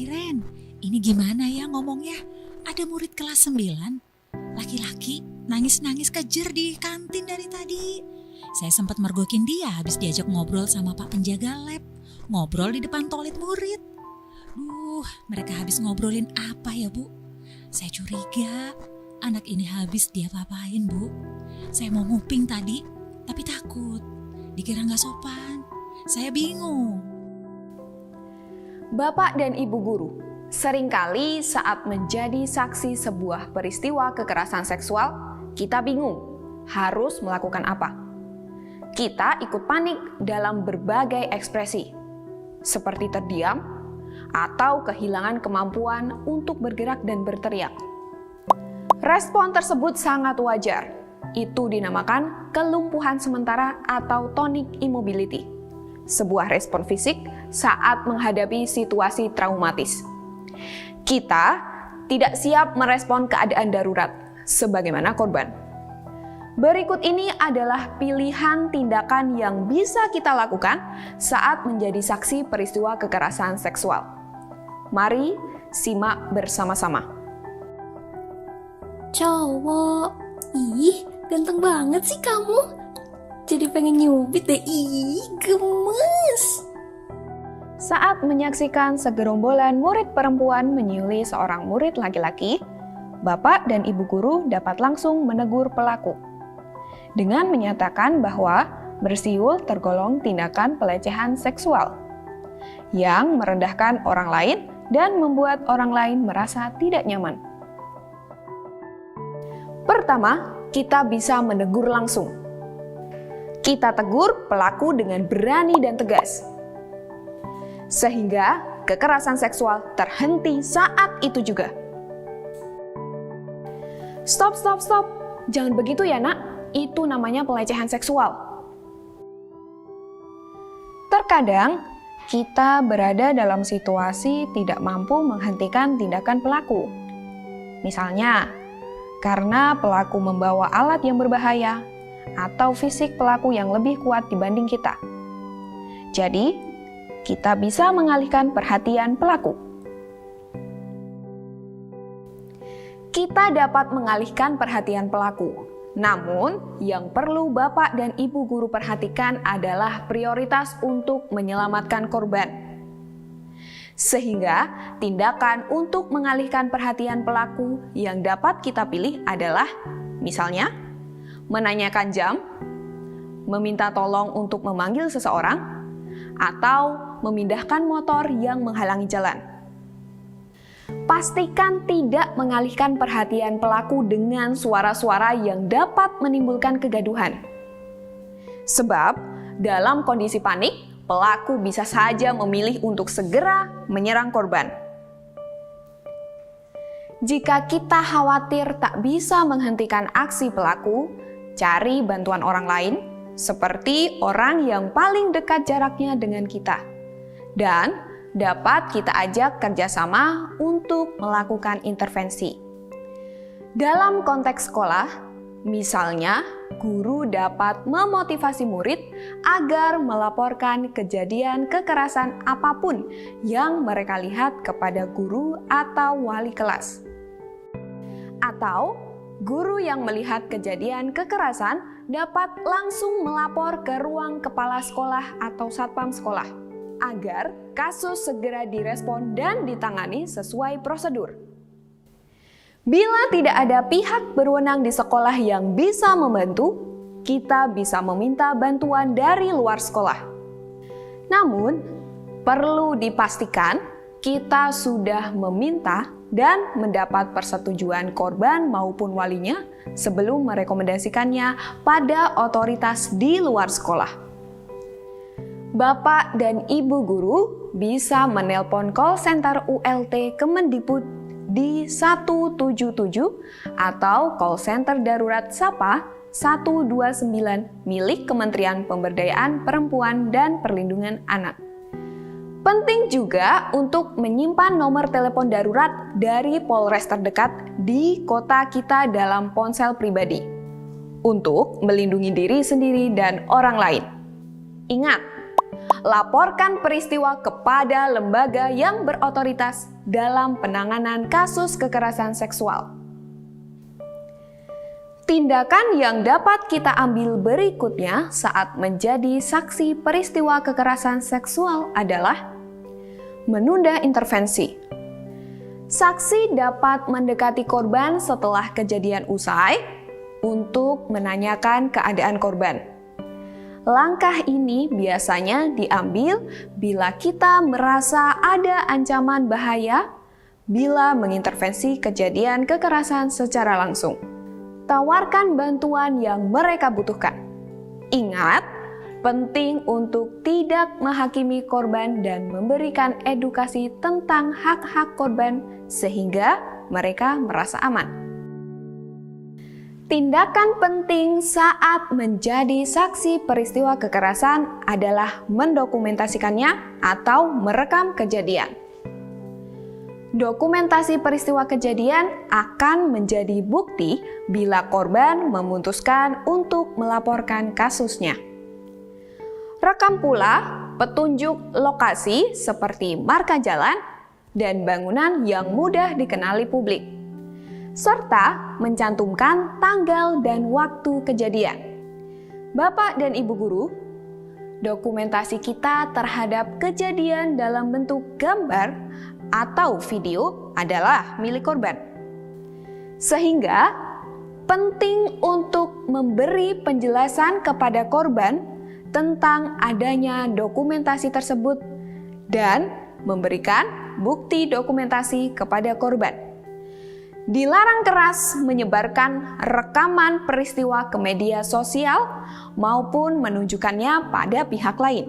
Iren, ini gimana ya ngomongnya? Ada murid kelas 9, laki-laki, nangis-nangis kejer di kantin dari tadi. Saya sempat mergokin dia habis diajak ngobrol sama Pak penjaga lab. Ngobrol di depan toilet murid. Mereka habis ngobrolin apa ya, Bu? Saya curiga anak ini habis dia papain, Bu. Saya mau nguping tadi, tapi takut. Dikira gak sopan. Saya bingung. Bapak dan Ibu guru, seringkali saat menjadi saksi sebuah peristiwa kekerasan seksual, kita bingung harus melakukan apa. Kita ikut panik dalam berbagai ekspresi, seperti terdiam atau kehilangan kemampuan untuk bergerak dan berteriak. Respon tersebut sangat wajar. Itu dinamakan kelumpuhan sementara atau tonic immobility, sebuah respon fisik saat menghadapi situasi traumatis. Kita tidak siap merespon keadaan darurat sebagaimana korban. Berikut ini adalah pilihan tindakan yang bisa kita lakukan saat menjadi saksi peristiwa kekerasan seksual. Mari simak bersama-sama. Cowok, ih ganteng banget sih kamu. Jadi pengen nyubit deh, ih gemes. Saat menyaksikan segerombolan murid perempuan menyuli seorang murid laki-laki, Bapak dan Ibu guru dapat langsung menegur pelaku dengan menyatakan bahwa bersiul tergolong tindakan pelecehan seksual yang merendahkan orang lain dan membuat orang lain merasa tidak nyaman. Pertama, kita bisa menegur langsung. Kita tegur pelaku dengan berani dan tegas, sehingga kekerasan seksual terhenti saat itu juga. Stop. Jangan begitu ya, Nak. Itu namanya pelecehan seksual. Terkadang, kita berada dalam situasi tidak mampu menghentikan tindakan pelaku. Misalnya, karena pelaku membawa alat yang berbahaya, atau fisik pelaku yang lebih kuat dibanding kita. Jadi, kita bisa mengalihkan perhatian pelaku. Kita dapat mengalihkan perhatian pelaku. Namun, yang perlu Bapak dan Ibu guru perhatikan adalah prioritas untuk menyelamatkan korban. Sehingga, tindakan untuk mengalihkan perhatian pelaku yang dapat kita pilih adalah, misalnya, menanyakan jam, meminta tolong untuk memanggil seseorang, atau memindahkan motor yang menghalangi jalan. Pastikan tidak mengalihkan perhatian pelaku dengan suara-suara yang dapat menimbulkan kegaduhan. Sebab, dalam kondisi panik, pelaku bisa saja memilih untuk segera menyerang korban. Jika kita khawatir tak bisa menghentikan aksi pelaku, cari bantuan orang lain, seperti orang yang paling dekat jaraknya dengan kita. Dan dapat kita ajak kerjasama untuk melakukan intervensi. Dalam konteks sekolah, misalnya, guru dapat memotivasi murid agar melaporkan kejadian kekerasan apapun yang mereka lihat kepada guru atau wali kelas. Atau, guru yang melihat kejadian kekerasan dapat langsung melapor ke ruang kepala sekolah atau satpam sekolah, agar kasus segera direspon dan ditangani sesuai prosedur. Bila tidak ada pihak berwenang di sekolah yang bisa membantu, kita bisa meminta bantuan dari luar sekolah. Namun, perlu dipastikan kita sudah meminta dan mendapat persetujuan korban maupun walinya sebelum merekomendasikannya pada otoritas di luar sekolah. Bapak dan Ibu guru bisa menelpon call center ULT Kemendikbud di 177 atau call center darurat SAPA 129 milik Kementerian Pemberdayaan Perempuan dan Perlindungan Anak. Penting juga untuk menyimpan nomor telepon darurat dari Polres terdekat di kota kita dalam ponsel pribadi untuk melindungi diri sendiri dan orang lain. Ingat, Laporkan peristiwa kepada lembaga yang berotoritas dalam penanganan kasus kekerasan seksual. Tindakan yang dapat kita ambil berikutnya saat menjadi saksi peristiwa kekerasan seksual adalah menunda intervensi. Saksi dapat mendekati korban setelah kejadian usai untuk menanyakan keadaan korban. Langkah ini biasanya diambil bila kita merasa ada ancaman bahaya bila mengintervensi kejadian kekerasan secara langsung. Tawarkan bantuan yang mereka butuhkan. Ingat, penting untuk tidak menghakimi korban dan memberikan edukasi tentang hak-hak korban sehingga mereka merasa aman. Tindakan penting saat menjadi saksi peristiwa kekerasan adalah mendokumentasikannya atau merekam kejadian. Dokumentasi peristiwa kejadian akan menjadi bukti bila korban memutuskan untuk melaporkan kasusnya. Rekam pula petunjuk lokasi seperti marka jalan dan bangunan yang mudah dikenali publik, serta mencantumkan tanggal dan waktu kejadian. Bapak dan Ibu guru, dokumentasi kita terhadap kejadian dalam bentuk gambar atau video adalah milik korban. Sehingga penting untuk memberi penjelasan kepada korban tentang adanya dokumentasi tersebut dan memberikan bukti dokumentasi kepada korban. Dilarang keras menyebarkan rekaman peristiwa ke media sosial maupun menunjukkannya pada pihak lain.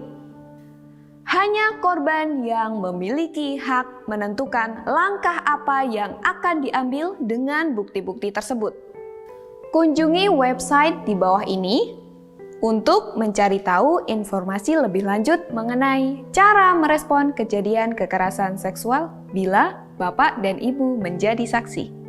Hanya korban yang memiliki hak menentukan langkah apa yang akan diambil dengan bukti-bukti tersebut. Kunjungi website di bawah ini untuk mencari tahu informasi lebih lanjut mengenai cara merespon kejadian kekerasan seksual bila Bapak dan Ibu menjadi saksi.